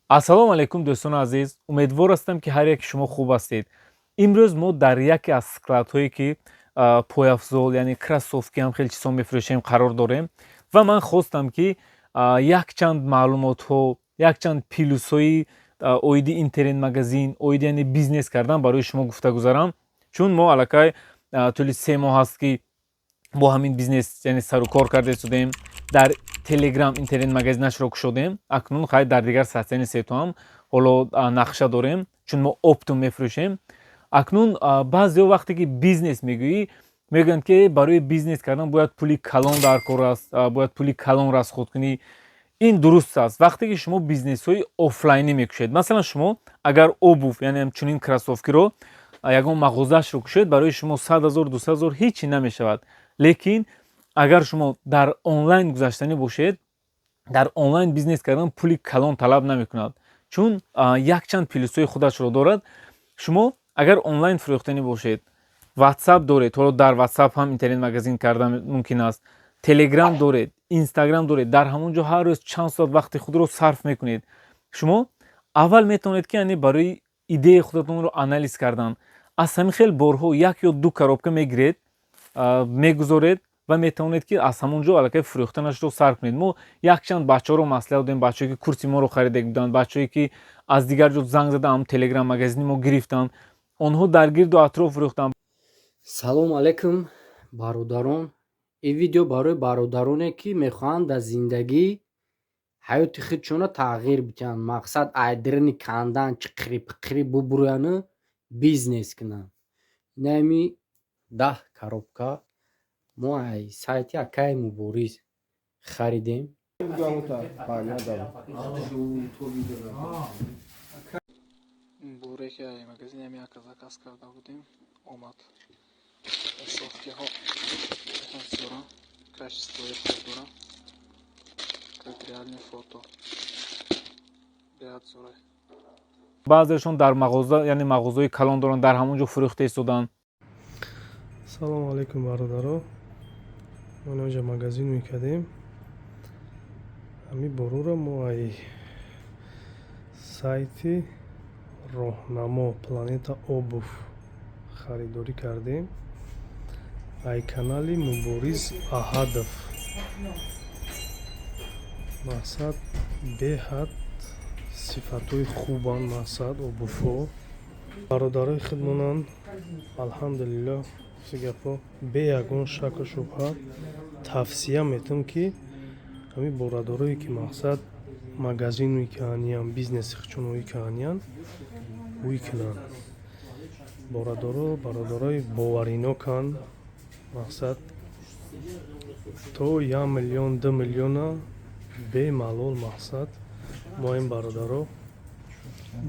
ассалому алайкум дӯстони азиз, умедвор ҳастам ки ҳар яки шумо хуб ҳастед. Имрӯз мо дар яке аз складҳое ки пойафзол яъне кроссовки ҳам хеле чизҳо мефурӯшем қарор дорем ва ман хостам ки якчанд маълумотҳо, якчанд плюсҳои оиди интернет-магазин, оиди яъне бизнес кардан барои шумо гуфта гузарам. Чун мо аллакай тӯли 3 моҳ ҳаст ки бо ҳамин бизнес яъне сару кор карда истодем. Дар телеграм интернет-магазинашро кушодем. Акнун хай дар дигар социални сетҳо ҳам ҳоло нақша дорем, чун мо оптум мефурӯшем. Акнун баъзеҳо вақте ки бизнес мегӯӣ, мегӯянд ки барои бизнес кардан бояд пули калон дар кор аст, бояд пули калон расход кунӣ. Ин дуруст аст. Вақте ки шумо бизнесҳои офлайнӣ мекушед, масалан шумо агар обув яъне ҳамчунин кроссовкиро ягон мағозаашро кушед, барои шумо 100 000 200 000 ҳечи намешавад. Лекин агар шумо дар онлайн гузаштанӣ бошед, дар онлайн бизнес кардан пули калон талаб намекунад, чун якчанд плюсҳои худашро дорад. Шумо агар онлайн фурӯхтанӣ бошед, WhatsApp доред, ҳоло дар WhatsApp ҳам интернет-магазин кардан мумкин аст, Telegram доред, Instagram доред, дар ҳамон ҷо ҳар рӯз чанд соат вақти худро сарф мекунед. Шумо аввал метавонед ки яъне барои идеяи худатонро анализ кардан аз ҳамин хел борҳо 1 ё 2 коробка мегиред, мегузоред ва метавонед ки аз ҳамон ҷо аллакай фурӯхтанашро сар кунед. Мо якчанд бачаҳоро маслиҳат додем, бачаҳое ки курси моро харида буданд, бачаҳое ки аз дигар ҷо занг задаам, телеграм магазини мо гирифтанд, онҳо дар гирду атроф фурӯхтанд. Салом алайкум бародарон. Ин видео барои бародароне ки мехоҳанд дар зиндагӣ ҳаёти худшонро тағйир бидиҳанд. Мақсад айдирини кандан чиқири-пиқири бубуряну бизнес кунанд. Инами 10 коробка мо ай сайти Акаи Мубориз харидем. Буре ки ай магазини ами заказ карда будем, омад. Кроссовкиҳо ҳазора, качествои ҳазора, как реальный фото. Беҳад баъзеашон дар мағоза, яъне мағозаҳои калон доранд, дар ҳамон ҷо фурӯхта истоданд. Салому алайкум бародаро. Мо инҷо магазин мекардем. Ами борура мо ай сайти роҳнамо Планета Обув харидорӣ кардем. Ай канали Мубориз Аҳадов. Мақсад беҳад сифатҳои хубанд, мақсад обувҳо. Бародарои худмонанд алҳамдулиллаҳ сигапо бе ягон шаку шубҳа тавсия метавонам ки ҳамин бародарое ки мақсад магазин мекунанд, бизнеси худшонро мекунанд, уи кунанд. Бародарои бовариноканд, мақсад то 1 миллион 2 миллиона бемалол мақсад мо ин бародаро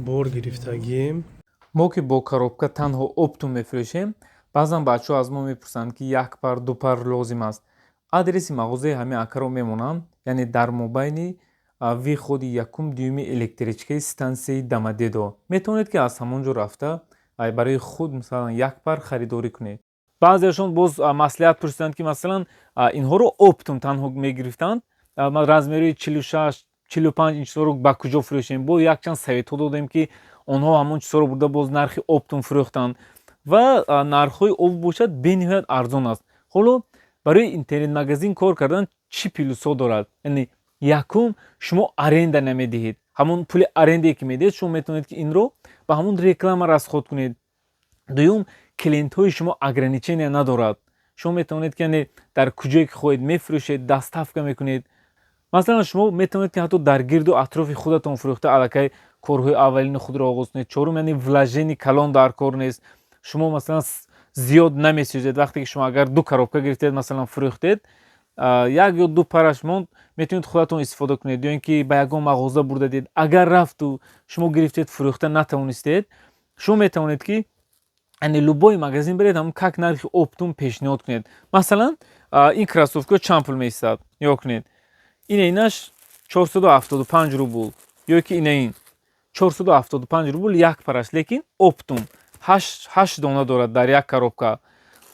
бор гирифтагием. Мо ки бо коробка танҳо оптум мефурӯшем, баъзан бачаҳо аз мо мепурсанд ки 1 пар 2 пар лозим аст. Адреси мағозаи ҳамин акаро мемонам, яъне дар мобайни виходи 1 дюйми электричкаи стансияи Дамадедо. Метавонед ки аз ҳамон ҷо рафта барои худ масалан 1 пар харидорӣ кунед. баъзеашон боз маслиҳат пурсиданд ки масалан инҳоро оптум танҳо мегирифтанд, размери 46 45 инчро ба куҷо фурӯшем. Бо якчанд советҳо додем ки онҳо ҳамон чизҳоро бурда боз нархи оптум фурӯхтанд ва нархҳои об бошад бениҳоят арзон аст. ҳоло барои интернет-магазин кор кардан чӣ плюсҳо дорад? Яъне якум, шумо аренда намедиҳед. ҳамон пули арендае ки медиҳед, шумо метавонед ки инро ба ҳамон реклама расход кунед. дуюм, клиентҳои шумо ограничения надорад. шумо метавонед ки яъне дар куҷое ки хоҳед мефурӯшед, доставка мекунед. масалан шумо метавонед ки ҳатто дар гирду атрофи худатон фурӯхта аллакай корҳои аввалини худро оғоз кунед. чорум, яъне влажени калон дар кор нест. шумо масалан зиёд намесӯзед. вақте ки шумо агар 2 коробка гирифтед, масалан фурӯхтед, 1 ё 2 параш монд, метавонед худатон истифода кунед, ё ин ки ба ягон мағоза бурда дед, агар рафту шумо гирифтед фурӯхта натавонистед, шумо метавонед ки яъне любой магазин баред, ҳамон как нархи оптум пешниҳод кунед. масалан ин кроссовка чанд пул меистад? ё кунед, инаш 475 рубл, ё ки инаин 475 рубл 1 параш, лекин оптум 8 дона дорад дар 1 коробка.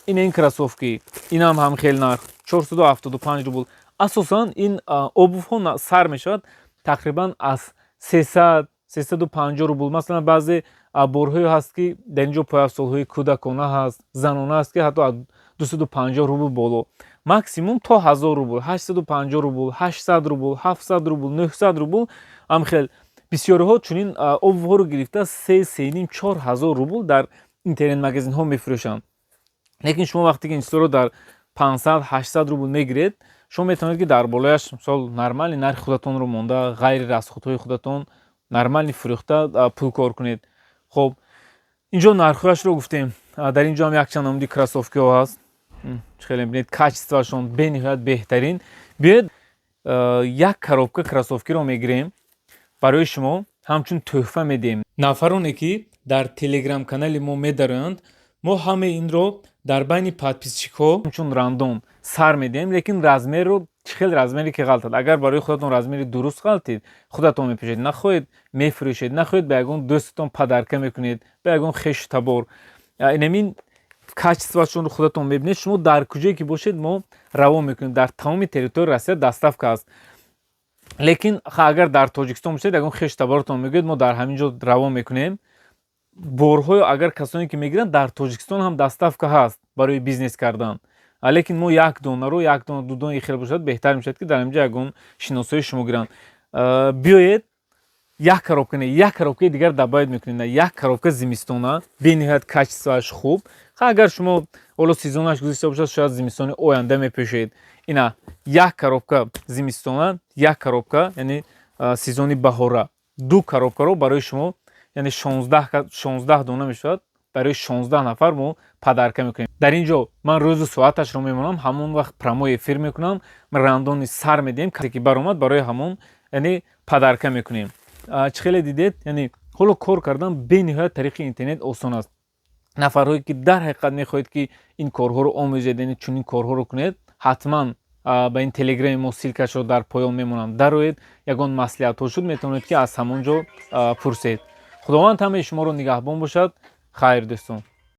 ин кроссовки, инам ҳам хел нарх 475 рубл. асосан ин обувҳо сар мешавад тақрибан аз 300 350 рубл. Масалан баъзе борҳое ҳаст ки дар инҷо пойафсолҳои кӯдакона ҳаст, занона ҳаст ки ҳатто 250 рубл боло. Максимум то 1000 рубл, 850 рубл, 800 рубл, 700 рубл, 900 рубл ам хел бисёриҳо чунин обуҳоро гирифта 3-3,5-4 рубл дар интернет магазинҳо мефурӯшанд. Лекин шумо вақте ки ин чизоро дар 500-800 рубл мегиред, шумо метавонед ки дар болояш мисол нормали нархи худатонро монда, ғайри расходҳои худатон нормали фурӯхта пул кор кунед. хоб инҷо нархҳояшро гуфтем. Дар инҷо ҳам якчанд намуди кроссовкиҳо ҳаст. хеле мебинед качествашон бениҳоят беҳтарин. биёед як коробка кроссовкиро мегирем, барои шумо ҳамчун тӯҳфа медиҳем. нафароне ки дар телеграм канали мо медароянд, мо ҳамаи инро дар байни подписчикҳо ҳамчун рандом сар медиҳем, лекин размерро чӣ хел размере ки ғалтад. агар барои худатон размери дуруст ғалтид, худатон мепӯшед, нахоҳед мефурӯшед, нахоҳед ба ягон дӯстатон падарка мекунед, ба ягон хешу табор. инамин качествашонро худатон мебинед. шумо дар куҷое ки бошед, мо раво мекунем. дар тамоми территорияи Россия доставка аст. лекин агар дар Тоҷикистон бошед, ягон хешу таборотон мегӯед, мо дар ҳамин ҷо раво мекунем. борҳо агар касоне ки мегиранд, дар Тоҷикистон ҳам доставка ҳаст барои бизнес кардан. лекин мо як донаро, як дона, ду дона хел бошад, беҳтар мешавад ки дар ҳамин ҷо ягон шиносои шумо гиранд. биёед як коробка не, як коробкаи дигар дабояд мекунем. як коробка зимистона бениҳоят качествоаш хуб. агар шумо ҳоло сезонаш гузашта бошад, шояд зимистони оянда мепӯшед. ина як коробка зимистона, як коробка яъне сезони баҳора. ду коробкаро барои шумо яъне 16 дона мешавад. барои 16 нафар мо падарка мекунем. дар ин ҷо ман рӯзу соаташро мемонам, ҳамон вақт промо эфир мекунам, рандони сар медиҳем, ки баромад барои ҳамон яъне падарка мекунем. чӣ хеле дидед, яъне ҳоло кор кардан бениҳоят тариқи интернет осон аст. нафарҳое ки дар ҳақиқат мехоҳед ки ин корҳоро омӯзед, яъне чунин корҳоро кунед, ҳатман ба ин телеграми мо силкашро дар поён мемонам, дароед. ягон маслиҳатҳо шуд, метавонед ки аз ҳамон ҷо пурсед. худованд ҳамаи шуморо нигаҳбон бошад. хайр дӯстон.